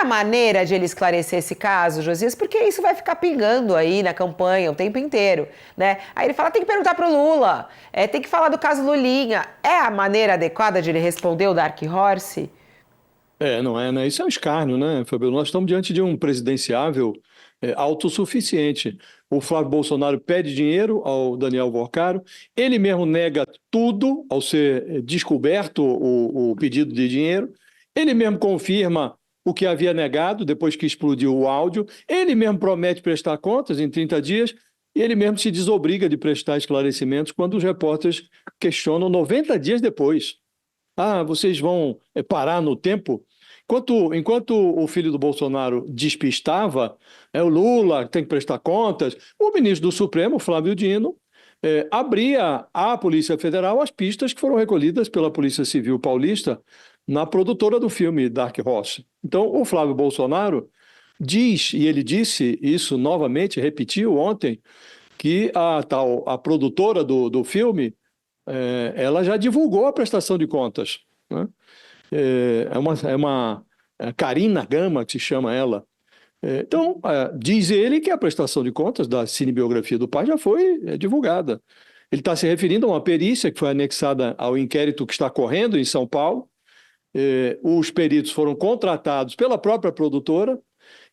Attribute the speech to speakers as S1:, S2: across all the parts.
S1: A maneira de ele esclarecer esse caso, Josias, porque isso vai ficar pingando aí na campanha o tempo inteiro, né? Aí ele fala, tem que perguntar pro Lula, tem que falar do caso Lulinha. É a maneira adequada de ele responder o Dark Horse?
S2: Não é, né? Isso é um escárnio, né, Fabio? Nós estamos diante de um presidenciável autossuficiente. O Flávio Bolsonaro pede dinheiro ao Daniel Vorcaro, ele mesmo nega tudo ao ser descoberto o pedido de dinheiro, ele mesmo confirma o que havia negado depois que explodiu o áudio, ele mesmo promete prestar contas em 30 dias e ele mesmo se desobriga de prestar esclarecimentos quando os repórteres questionam 90 dias depois. Ah, vocês vão parar no tempo? Enquanto o filho do Bolsonaro despistava, o Lula tem que prestar contas, o ministro do Supremo, Flávio Dino, abria à Polícia Federal as pistas que foram recolhidas pela Polícia Civil Paulista na produtora do filme Dark Horse. Então, o Flávio Bolsonaro diz, e ele disse isso novamente, repetiu ontem, que a produtora do filme ela já divulgou a prestação de contas, né? Karina Gama, que se chama ela. Então, diz ele que a prestação de contas da cinebiografia do pai já foi divulgada. Ele está se referindo a uma perícia que foi anexada ao inquérito que está correndo em São Paulo. Os peritos foram contratados pela própria produtora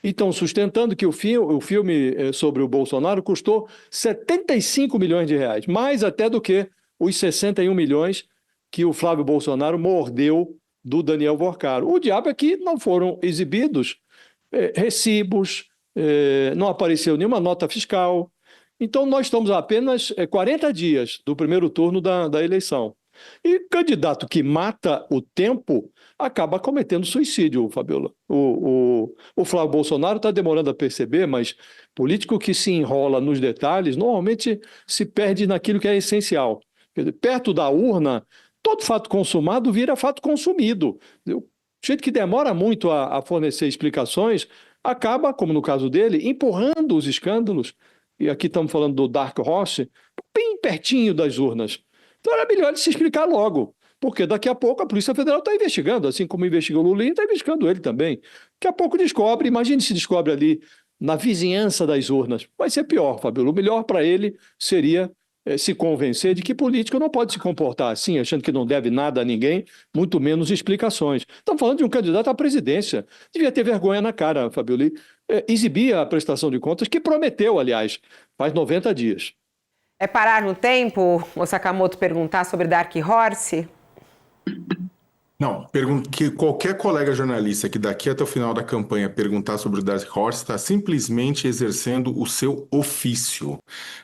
S2: e estão sustentando que o filme sobre o Bolsonaro custou 75 milhões de reais, mais até do que os 61 milhões que o Flávio Bolsonaro mordeu do Daniel Vorcaro. O diabo é que não foram exibidos recibos, não apareceu nenhuma nota fiscal. Então, nós estamos a apenas 40 dias do primeiro turno da eleição. E candidato que mata o tempo acaba cometendo suicídio, Fabiola. O Flávio Bolsonaro está demorando a perceber, mas político que se enrola nos detalhes normalmente se perde naquilo que é essencial. Quer dizer, perto da urna, todo fato consumado vira fato consumido. O jeito que demora muito a fornecer explicações acaba, como no caso dele, empurrando os escândalos, e aqui estamos falando do Dark Horse, bem pertinho das urnas. Então era melhor ele se explicar logo, porque daqui a pouco a Polícia Federal está investigando, assim como investigou o Lulinha, está investigando ele também. Daqui a pouco descobre, imagine se descobre ali na vizinhança das urnas. Vai ser pior, Fabiola. O melhor para ele seria se convencer de que político não pode se comportar assim, achando que não deve nada a ninguém, muito menos explicações. Estamos falando de um candidato à presidência. Devia ter vergonha na cara, Fabiola. Exibia a prestação de contas, que prometeu, aliás, faz 90 dias.
S1: É parar no tempo, o Sakamoto perguntar sobre Dark Horse?
S3: Não, que qualquer colega jornalista que daqui até o final da campanha perguntar sobre o Dark Horse está simplesmente exercendo o seu ofício,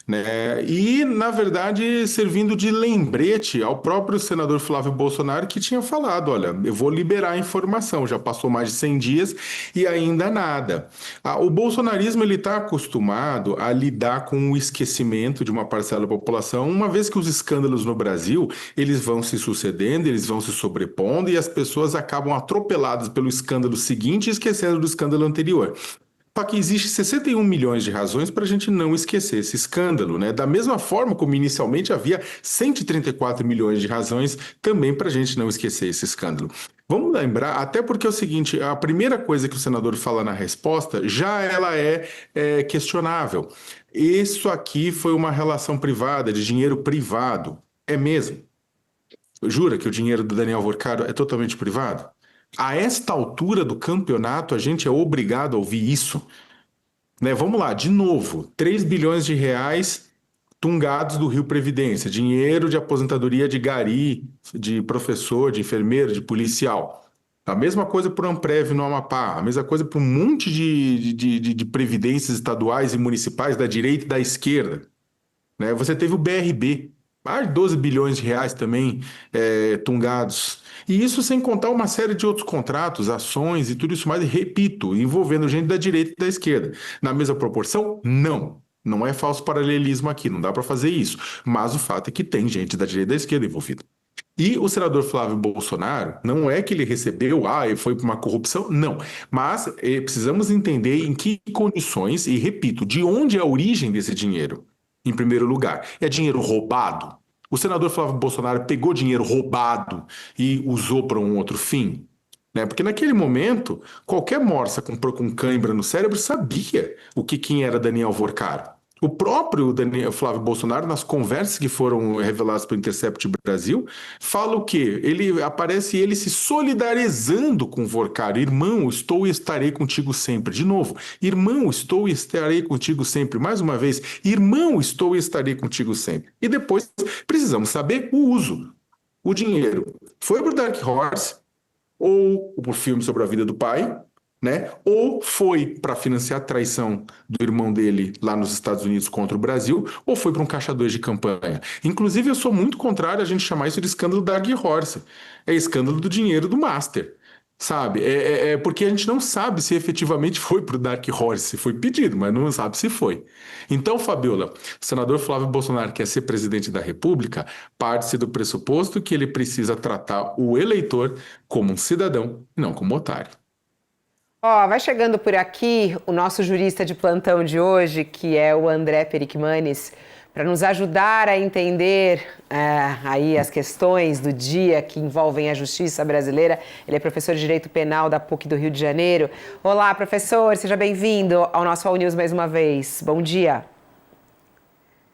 S3: né? E, na verdade, servindo de lembrete ao próprio senador Flávio Bolsonaro, que tinha falado, olha, eu vou liberar a informação, já passou mais de 100 dias e ainda nada. O bolsonarismo ele está acostumado a lidar com o esquecimento de uma parcela da população, uma vez que os escândalos no Brasil, eles vão se sucedendo, eles vão se sobrepondo, e as pessoas acabam atropeladas pelo escândalo seguinte e esquecendo do escândalo anterior. Só que existe 61 milhões de razões para a gente não esquecer esse escândalo, né? Da mesma forma como inicialmente havia 134 milhões de razões também para a gente não esquecer esse escândalo. Vamos lembrar, até porque é o seguinte, a primeira coisa que o senador fala na resposta, já ela é questionável. Isso aqui foi uma relação privada, de dinheiro privado. É mesmo? Jura que o dinheiro do Daniel Vorcaro é totalmente privado? A esta altura do campeonato, a gente é obrigado a ouvir isso, né? Vamos lá, de novo, 3 bilhões de reais tungados do Rio Previdência, dinheiro de aposentadoria de gari, de professor, de enfermeiro, de policial. A mesma coisa para o Amprev no Amapá, a mesma coisa para um monte de previdências estaduais e municipais da direita e da esquerda, né? Você teve o BRB, mais de 12 bilhões de reais também tungados. E isso sem contar uma série de outros contratos, ações e tudo isso mais, e repito, envolvendo gente da direita e da esquerda. Na mesma proporção? Não. Não é falso paralelismo aqui, não dá para fazer isso. Mas o fato é que tem gente da direita e da esquerda envolvida. E o senador Flávio Bolsonaro, não é que ele recebeu, e foi por uma corrupção, não. Mas precisamos entender em que condições, e repito, de onde é a origem desse dinheiro. Em primeiro lugar, é dinheiro roubado? O senador Flávio Bolsonaro pegou dinheiro roubado e usou para um outro fim? né? Porque naquele momento, qualquer morsa com cãibra no cérebro sabia quem era Daniel Vorcaro. O próprio Flávio Bolsonaro, nas conversas que foram reveladas pelo Intercept Brasil, fala o quê? Aparece ele se solidarizando com o Vorcaro. Irmão, estou e estarei contigo sempre. De novo, irmão, estou e estarei contigo sempre. Mais uma vez, irmão, estou e estarei contigo sempre. E depois, precisamos saber o uso. O dinheiro foi para o Dark Horse, ou para o filme sobre a vida do pai, né? Ou foi para financiar a traição do irmão dele lá nos Estados Unidos contra o Brasil, ou foi para um caixa 2 de campanha. Inclusive, eu sou muito contrário a gente chamar isso de escândalo da Dark Horse. É escândalo do dinheiro do Master. Sabe? Porque a gente não sabe se efetivamente foi para o Dark Horse. Foi pedido, mas não sabe se foi. Então, Fabiola, o senador Flávio Bolsonaro quer ser presidente da República, parte-se do pressuposto que ele precisa tratar o eleitor como um cidadão e não como otário.
S1: Ó, vai chegando por aqui o nosso jurista de plantão de hoje, que é o André Pericmanes, para nos ajudar a entender aí as questões do dia que envolvem a justiça brasileira. Ele é professor de Direito Penal da PUC do Rio de Janeiro. Olá, professor, seja bem-vindo ao nosso All News mais uma vez. Bom dia.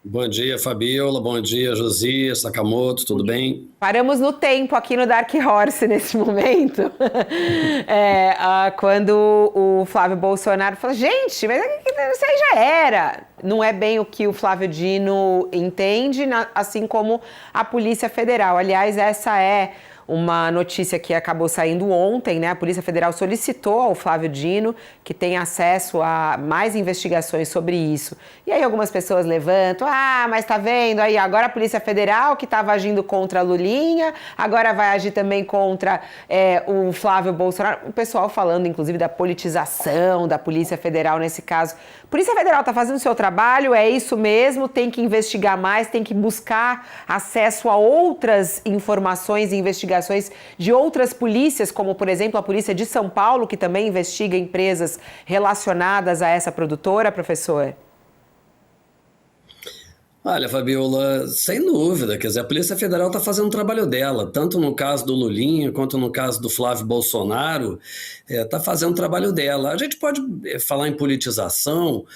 S4: Bom dia, Fabiola. Bom dia, Josias, Sakamoto, tudo bem?
S1: Paramos no tempo aqui no Dark Horse nesse momento. Quando o Flávio Bolsonaro falou, gente, mas isso aí já era. Não é bem o que o Flávio Dino entende, assim como a Polícia Federal. Aliás, essa é uma notícia que acabou saindo ontem, né? A Polícia Federal solicitou ao Flávio Dino que tenha acesso a mais investigações sobre isso. E aí algumas pessoas levantam, mas tá vendo aí, agora a Polícia Federal que estava agindo contra a Lulinha, agora vai agir também contra o Flávio Bolsonaro. O pessoal falando, inclusive, da politização da Polícia Federal nesse caso. A Polícia Federal está fazendo o seu trabalho, é isso mesmo, tem que investigar mais, tem que buscar acesso a outras informações e investigações de outras polícias, como, por exemplo, a Polícia de São Paulo, que também investiga empresas relacionadas a essa produtora, professor?
S4: Olha, Fabiola, sem dúvida, quer dizer, a Polícia Federal está fazendo o trabalho dela, tanto no caso do Lulinha quanto no caso do Flávio Bolsonaro, está fazendo o trabalho dela. A gente pode falar em politização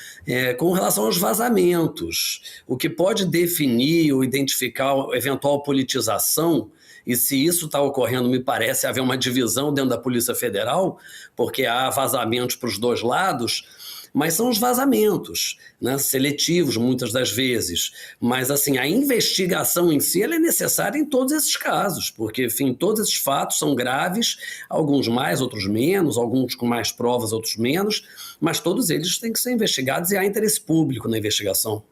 S4: com relação aos vazamentos. O que pode definir ou identificar a eventual politização, e se isso está ocorrendo, me parece haver uma divisão dentro da Polícia Federal, porque há vazamentos para os dois lados, mas são os vazamentos, né, seletivos muitas das vezes. Mas assim, a investigação em si ela é necessária em todos esses casos, porque, enfim, todos esses fatos são graves, alguns mais, outros menos, alguns com mais provas, outros menos, mas todos eles têm que ser investigados e há interesse público na investigação.